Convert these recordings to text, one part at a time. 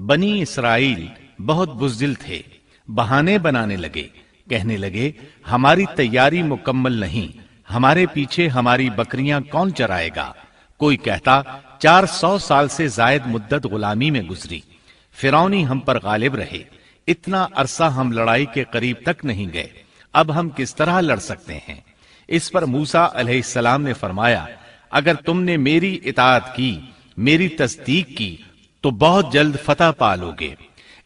بنی اسرائیل بہت بزدل تھے، بہانے بنانے لگے، کہنے لگے ہماری تیاری مکمل نہیں، ہمارے پیچھے ہماری بکریاں کون چرائے گا؟ کوئی کہتا 400 سال سے زائد مدت غلامی میں گزری، فرعونی ہم پر غالب رہے، اتنا عرصہ ہم لڑائی کے قریب تک نہیں گئے، اب ہم کس طرح لڑ سکتے ہیں؟ اس پر موسیٰ علیہ السلام نے فرمایا اگر تم نے میری اطاعت کی، میری تصدیق کی تو بہت جلد فتح پالو گے،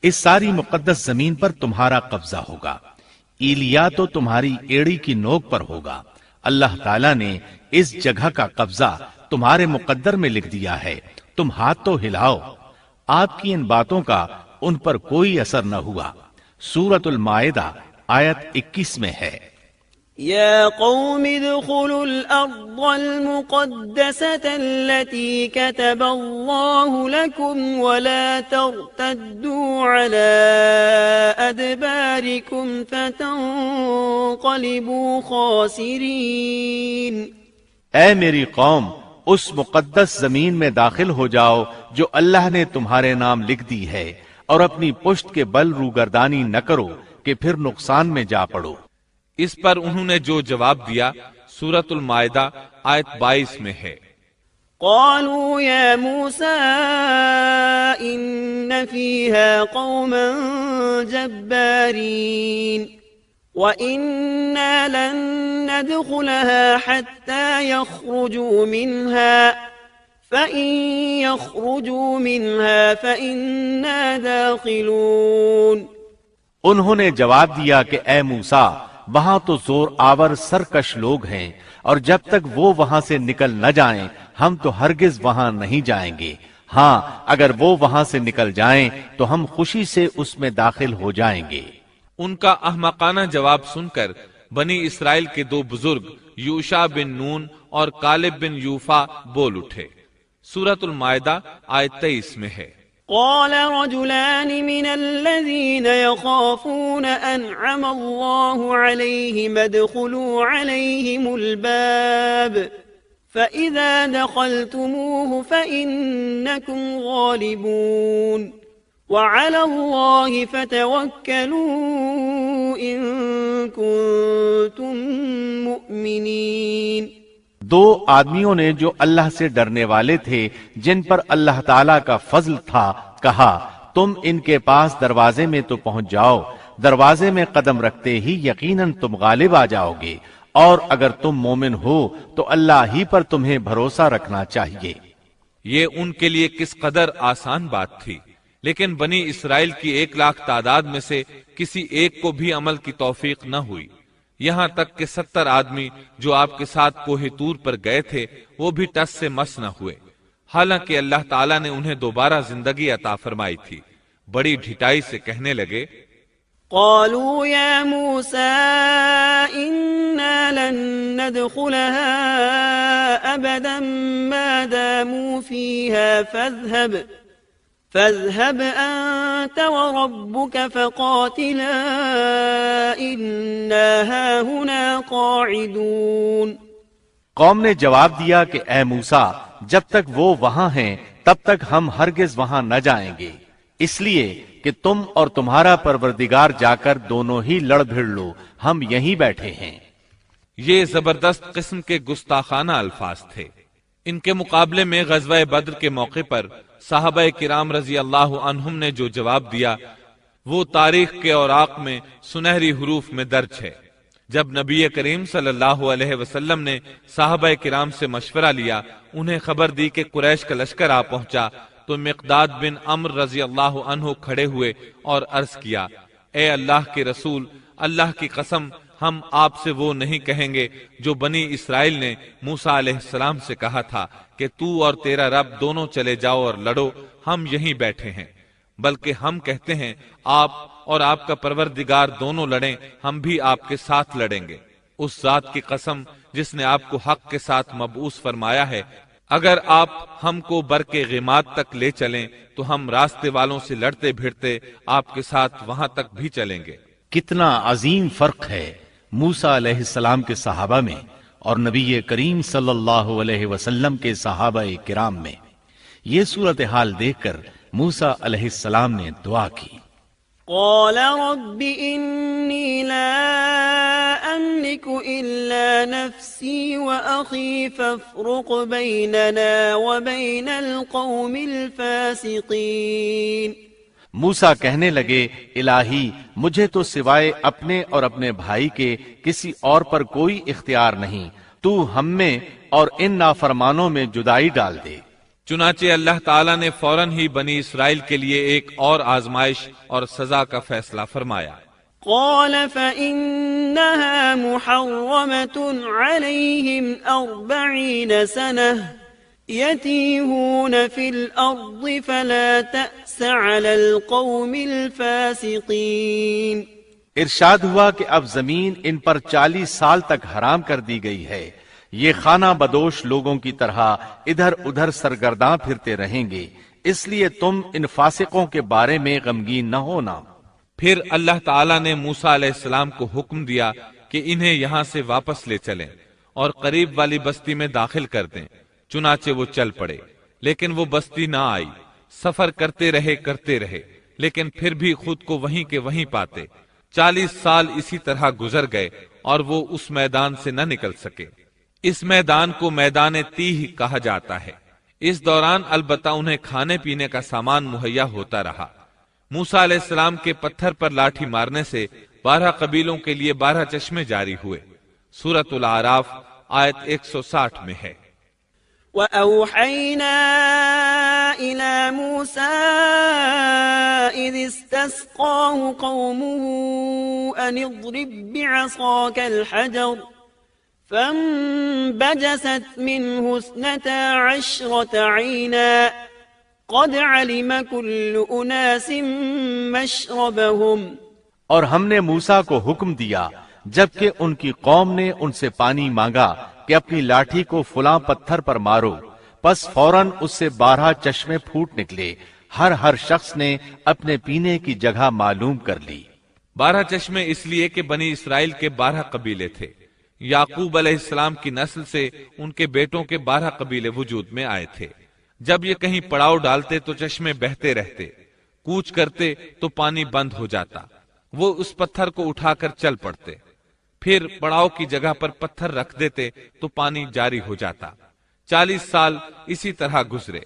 اس ساری مقدس زمین پر تمہارا قبضہ ہوگا، ایلیا تو تمہاری ایڑی کی نوک پر ہوگا، اللہ تعالیٰ نے اس جگہ کا قبضہ تمہارے مقدر میں لکھ دیا ہے، تم ہاتھ تو ہلاؤ۔ آپ کی ان باتوں کا ان پر کوئی اثر نہ ہوا۔ سورۃ المائدہ آیت 21 میں ہے، يا قوم ادخلوا الأرض المقدسة التي كتب الله لكم ولا ترتدوا على أدباركم فتنقلبوا خاسرين۔ اے میری قوم، اس مقدس زمین میں داخل ہو جاؤ جو اللہ نے تمہارے نام لکھ دی ہے، اور اپنی پشت کے بل روگردانی نہ کرو کہ پھر نقصان میں جا پڑو۔ اس پر انہوں نے جو جواب دیا سورۃ المائدہ آیت 22 میں ہے، قالوا يا موسى إن فيها قوما جبارين وإنا لن ندخلها حتى يخرجوا منها فإن يخرجوا منها فإنا داخلون۔ انہوں نے جواب دیا کہ اے موسیٰ، وہاں تو زور آور سرکش لوگ ہیں، اور جب تک وہ وہاں سے نکل نہ جائیں ہم تو ہرگز وہاں نہیں جائیں گے، ہاں اگر وہ وہاں سے نکل جائیں تو ہم خوشی سے اس میں داخل ہو جائیں گے۔ ان کا احمقانہ جواب سن کر بنی اسرائیل کے دو بزرگ یوشع بن نون اور کالب بن یوفا بول اٹھے۔ سورۃ المائدہ آیت 23 میں ہے، قال رجلان من الذين يخافون أنعم الله عليهم ادخلوا عليهم الباب فإذا دخلتموه فإنكم غالبون وعلى الله فتوكلوا إن كنتم مؤمنين۔ دو آدمیوں نے جو اللہ سے ڈرنے والے تھے، جن پر اللہ تعالیٰ کا فضل تھا، کہا تم ان کے پاس دروازے میں تو پہنچ جاؤ، دروازے میں قدم رکھتے ہی یقیناً تم غالب آ جاؤ گے، اور اگر تم مومن ہو تو اللہ ہی پر تمہیں بھروسہ رکھنا چاہیے۔ یہ ان کے لیے کس قدر آسان بات تھی، لیکن بنی اسرائیل کی 1 لاکھ تعداد میں سے کسی ایک کو بھی عمل کی توفیق نہ ہوئی، یہاں تک کہ 70 آدمی جو آپ کے ساتھ کوہ طور پر گئے تھے وہ بھی ٹس سے مس نہ ہوئے، حالانکہ اللہ تعالیٰ نے انہیں دوبارہ زندگی عطا فرمائی تھی۔ بڑی ڈھٹائی سے کہنے لگے، قالوا يا موسى إنا لن ندخلها أبدا ما داموا فيها فاذهب أنت وربك فقاتلا إنا هاهنا قاعدون۔ قوم نے جواب دیا کہ اے موسیٰ، جب تک وہ وہاں ہیں تب تک ہم ہرگز وہاں نہ جائیں گے، اس لیے کہ تم اور تمہارا پروردگار جا کر دونوں ہی لڑ بھڑ لو، ہم یہیں بیٹھے ہیں۔ یہ زبردست قسم کے گستاخانہ الفاظ تھے۔ ان کے مقابلے میں غزوہ بدر کے موقع پر صحابہ کرام رضی اللہ عنہم نے جو جواب دیا وہ تاریخ کے اوراق میں سنہری حروف میں درج ہے۔ جب نبی کریم صلی اللہ علیہ وسلم نے صحابہ کرام سے مشورہ لیا، انہیں خبر دی کہ قریش کا لشکر آ پہنچا، تو مقداد بن عمرو رضی اللہ عنہ کھڑے ہوئے اور عرض کیا، اے اللہ کے رسول، اللہ کی قسم ہم آپ سے وہ نہیں کہیں گے جو بنی اسرائیل نے موسیٰ علیہ السلام سے کہا تھا کہ تو اور تیرا رب دونوں چلے جاؤ اور لڑو، ہم یہیں بیٹھے ہیں، بلکہ ہم کہتے ہیں آپ اور آپ کا پروردگار دونوں لڑیں، ہم بھی آپ کے ساتھ لڑیں گے۔ اس ذات کی قسم جس نے آپ کو حق کے ساتھ مبعوث فرمایا ہے، اگر آپ ہم کو برق غیمات تک لے چلیں تو ہم راستے والوں سے لڑتے بھیڑتے آپ کے ساتھ وہاں تک بھی چلیں گے۔ کتنا عظیم فرق ہے موسیٰ علیہ السلام کے صحابہ میں اور نبی کریم صلی اللہ علیہ وسلم کے صحابہ کرام میں۔ یہ صورتحال دیکھ کر موسیٰ علیہ السلام نے دعا کی۔ قال رب إني لا أملك إلا نفسي وأخي فافرق بيننا وبين القوم الفاسقين۔ موسیٰ کہنے لگے الہی مجھے تو سوائے اپنے اور اپنے بھائی کے کسی اور پر کوئی اختیار نہیں، تو ہم میں اور ان نافرمانوں میں جدائی ڈال دے۔ چنانچہ اللہ تعالیٰ نے فوراً ہی بنی اسرائیل کے لیے ایک اور آزمائش اور سزا کا فیصلہ فرمایا۔ قال فإنها محرمة عليهم 40 سنة يتيهون في الأرض فلا تأس على القوم الفاسقين۔ ارشاد ہوا کہ اب زمین ان پر 40 سال تک حرام کر دی گئی ہے، یہ خانہ بدوش لوگوں کی طرح ادھر ادھر سرگرداں پھرتے رہیں گے، اس لیے تم ان فاسقوں کے بارے میں غمگین نہ ہونا۔ پھر اللہ تعالیٰ نے موسیٰ علیہ السلام کو حکم دیا کہ انہیں یہاں سے واپس لے چلیں اور قریب والی بستی میں داخل کر دیں۔ چنانچہ وہ چل پڑے، لیکن وہ بستی نہ آئی۔ سفر کرتے رہے لیکن پھر بھی خود کو وہیں کے وہیں پاتے۔ 40 سال اسی طرح گزر گئے اور وہ اس میدان سے نہ نکل سکے۔ اس میدان کو میدان تیہ کہا جاتا ہے۔ اس دوران البتہ انہیں کھانے پینے کا سامان مہیا ہوتا رہا۔ موسیٰ علیہ السلام کے پتھر پر لاٹھی مارنے سے 12 قبیلوں کے لیے 12 چشمے جاری ہوئے۔ سورۃ الاعراف آیت 160 میں ہے۔ وَأَوْحَيْنَا إِلَى مُوسَىٰ إِذِ اسْتَسْقَاهُ قَوْمُهُ أَنِ اضْرِب بِّعَصَاكَ الْحَجَرَ فانبجست منه 12 عينا قد علم كل أناس مشربهم۔ اور ہم نے موسیٰ کو حکم دیا جبکہ ان کی قوم نے ان سے پانی مانگا کہ اپنی لاٹھی کو فلاں پتھر پر مارو، پس فوراً اس سے 12 چشمے پھوٹ نکلے، ہر شخص نے اپنے پینے کی جگہ معلوم کر لی۔ 12 چشمے اس لیے کہ بنی اسرائیل کے 12 قبیلے تھے۔ یعقوب علیہ السلام کی نسل سے ان کے بیٹوں کے 12 قبیلے وجود میں آئے تھے۔ جب یہ کہیں پڑاؤ ڈالتے تو چشمے بہتے رہتے، کوچ کرتے تو پانی بند ہو جاتا، وہ اس پتھر کو اٹھا کر چل پڑتے، پھر پڑاؤ کی جگہ پر پتھر رکھ دیتے تو پانی جاری ہو جاتا۔ 40 سال اسی طرح گزرے۔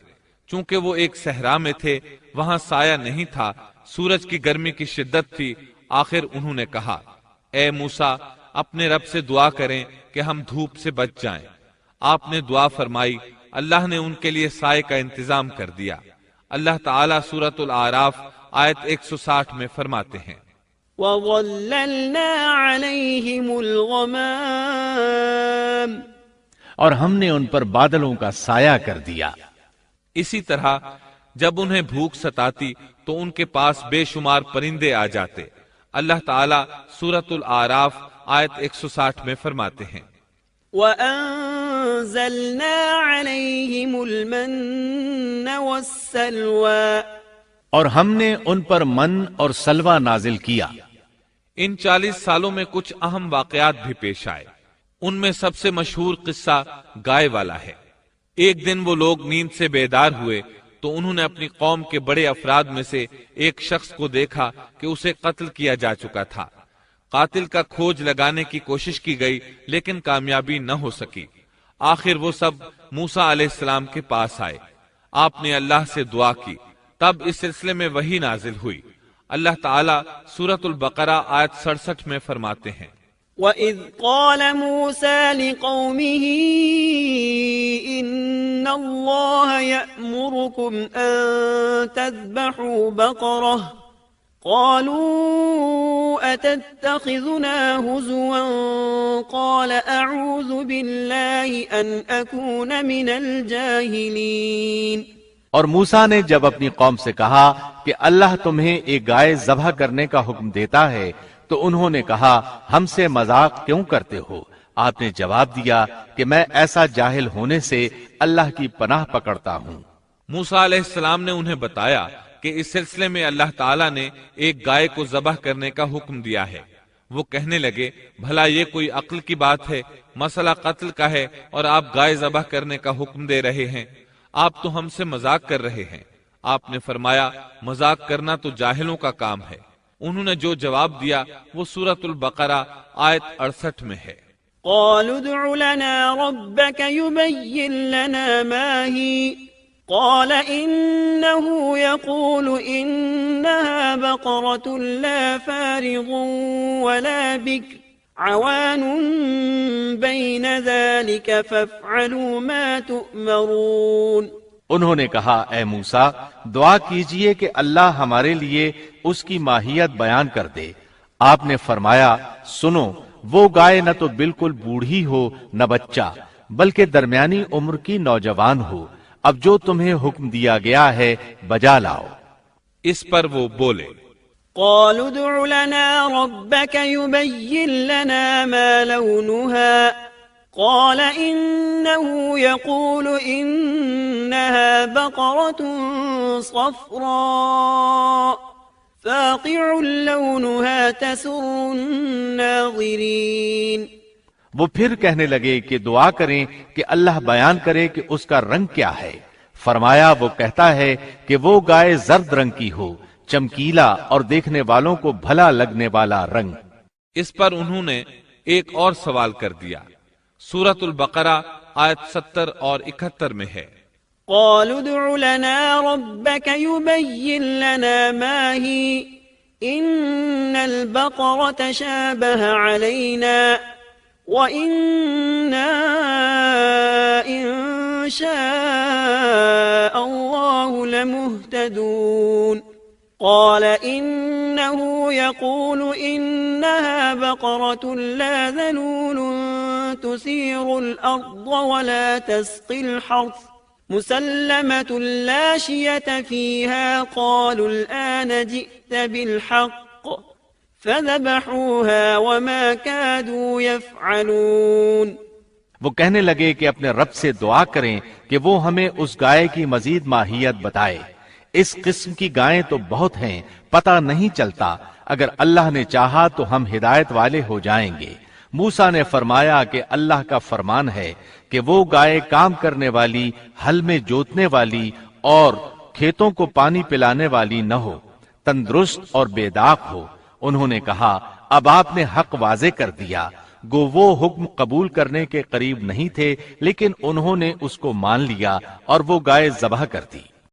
چونکہ وہ ایک صحرا میں تھے، وہاں سایہ نہیں تھا، سورج کی گرمی کی شدت تھی، آخر انہوں نے کہا اے موسیٰ اپنے رب سے دعا کریں کہ ہم دھوپ سے بچ جائیں۔ آپ نے دعا فرمائی، اللہ نے ان کے لیے سائے کا انتظام کر دیا۔ اللہ تعالیٰ سورۃ الاعراف آیت 160 میں فرماتے ہیں وَظَلَّلْنَا عَلَيْهِمُ الْغَمَامَ، اور ہم نے ان پر بادلوں کا سایہ کر دیا۔ اسی طرح جب انہیں بھوک ستاتی تو ان کے پاس بے شمار پرندے آ جاتے۔ اللہ تعالیٰ سورۃ الاعراف آیت 160 میں فرماتے ہیں وَأَنزَلْنَا عَلَيْهِمُ الْمَنَّ وَالسَّلْوَىٰ، اور ہم نے ان پر من اور سلوہ نازل کیا۔ ان 40 سالوں میں کچھ اہم واقعات بھی پیش آئے۔ ان میں سب سے مشہور قصہ گائے والا ہے۔ ایک دن وہ لوگ نیند سے بیدار ہوئے تو انہوں نے اپنی قوم کے بڑے افراد میں سے ایک شخص کو دیکھا کہ اسے قتل کیا جا چکا تھا۔ قاتل کا کھوج لگانے کی کوشش کی گئی لیکن کامیابی نہ ہو سکی۔ آخر وہ سب موسیٰ علیہ السلام کے پاس آئے۔ آپ نے اللہ سے دعا کی، تب اس سلسلے میں وحی نازل ہوئی۔ اللہ تعالیٰ سورۃ البقرہ آیت 67 میں فرماتے ہیں وَإِذْ قَالَ مُوسَىٰ لِقَوْمِهِ إِنَّ اللَّهَ يَأْمُرُكُمْ أَن تَذْبَحُوا بَقَرَةً قَالُوا أَتَتَّخِذُنَا هُزُوًا قَالَ أَعُوذُ بِاللَّهِ أَنْ أَكُونَ مِنَ الْجَاهِلِينَ۔ اور موسیٰ نے جب اپنی قوم سے کہا کہ اللہ تمہیں ایک گائے ذبح کرنے کا حکم دیتا ہے تو انہوں نے کہا ہم سے مذاق کیوں کرتے ہو؟ آپ نے جواب دیا کہ میں ایسا جاہل ہونے سے اللہ کی پناہ پکڑتا ہوں۔ موسیٰ علیہ السلام نے انہیں بتایا کہ اس سلسلے میں اللہ تعالیٰ نے ایک گائے کو ذبح کرنے کا حکم دیا ہے۔ وہ کہنے لگے بھلا یہ کوئی عقل کی بات ہے؟ مسئلہ قتل کا ہے اور آپ گائے ذبح کرنے کا حکم دے رہے ہیں، آپ تو ہم سے مذاق کر رہے ہیں۔ آپ نے فرمایا مذاق کرنا تو جاہلوں کا کام ہے۔ انہوں نے جو جواب دیا وہ سورۃ البقرہ آیت 68 میں ہے۔ قالوا ادع لنا ربك يبين لنا ما هي قال إنه يقول إنها بقرة لا فارض ولا بكر عوان بين ذلك فافعلوا ما تؤمرون۔ انہوں نے کہا اے موسیٰ دعا کیجئے کہ اللہ ہمارے لیے اس کی ماہیت بیان کر دے۔ آپ نے فرمایا سنو وہ گائے نہ تو بالکل بوڑھی ہو نہ بچہ بلکہ درمیانی عمر کی نوجوان ہو، اب جو تمہیں حکم دیا گیا ہے بجا لاؤ۔ اس پر وہ بولے قالوا ادع لنا ربك يبين لنا ما لونها قال إنه يقول إنها بقرة صفراء فاقع لونها تسر الناظرين۔ وہ پھر کہنے لگے کہ دعا کریں کہ اللہ بیان کرے کہ اس کا رنگ کیا ہے۔ فرمایا وہ کہتا ہے کہ وہ گائے زرد رنگ کی ہو، چمکیلا اور دیکھنے والوں کو بھلا لگنے والا رنگ۔ اس پر انہوں نے ایک اور سوال کر دیا۔ سورۃ البقرہ آیت 70 اور 71 میں ہے۔ قالوا ادع لنا ربك يبين لنا ما هي إن البقرة شابه علينا وإنا إن شاء الله لمهتدون۔ قال إنه يقول إنها بقرة لا ذلول تثير الأرض ولا تسقي الحرث مسلمة لا شية فيها قالوا الآن جئت بالحق فذبحوها وما كادوا يفعلون۔ وہ کہنے لگے کہ اپنے رب سے دعا کریں کہ وہ ہمیں اس گائے کی مزید ماہیت بتائے۔ اس قسم کی گائیں تو بہت ہیں، پتہ نہیں چلتا، اگر اللہ نے چاہا تو ہم ہدایت والے ہو جائیں گے۔ موسیٰ نے فرمایا کہ اللہ کا فرمان ہے کہ وہ گائے کام کرنے والی، ہل میں جوتنے والی اور کھیتوں کو پانی پلانے والی نہ ہو، تندرست اور بے داغ ہو۔ انہوں نے کہا اب آپ نے حق واضح کر دیا۔ گو وہ حکم قبول کرنے کے قریب نہیں تھے، لیکن انہوں نے اس کو مان لیا اور وہ گائے ذبح کر دی۔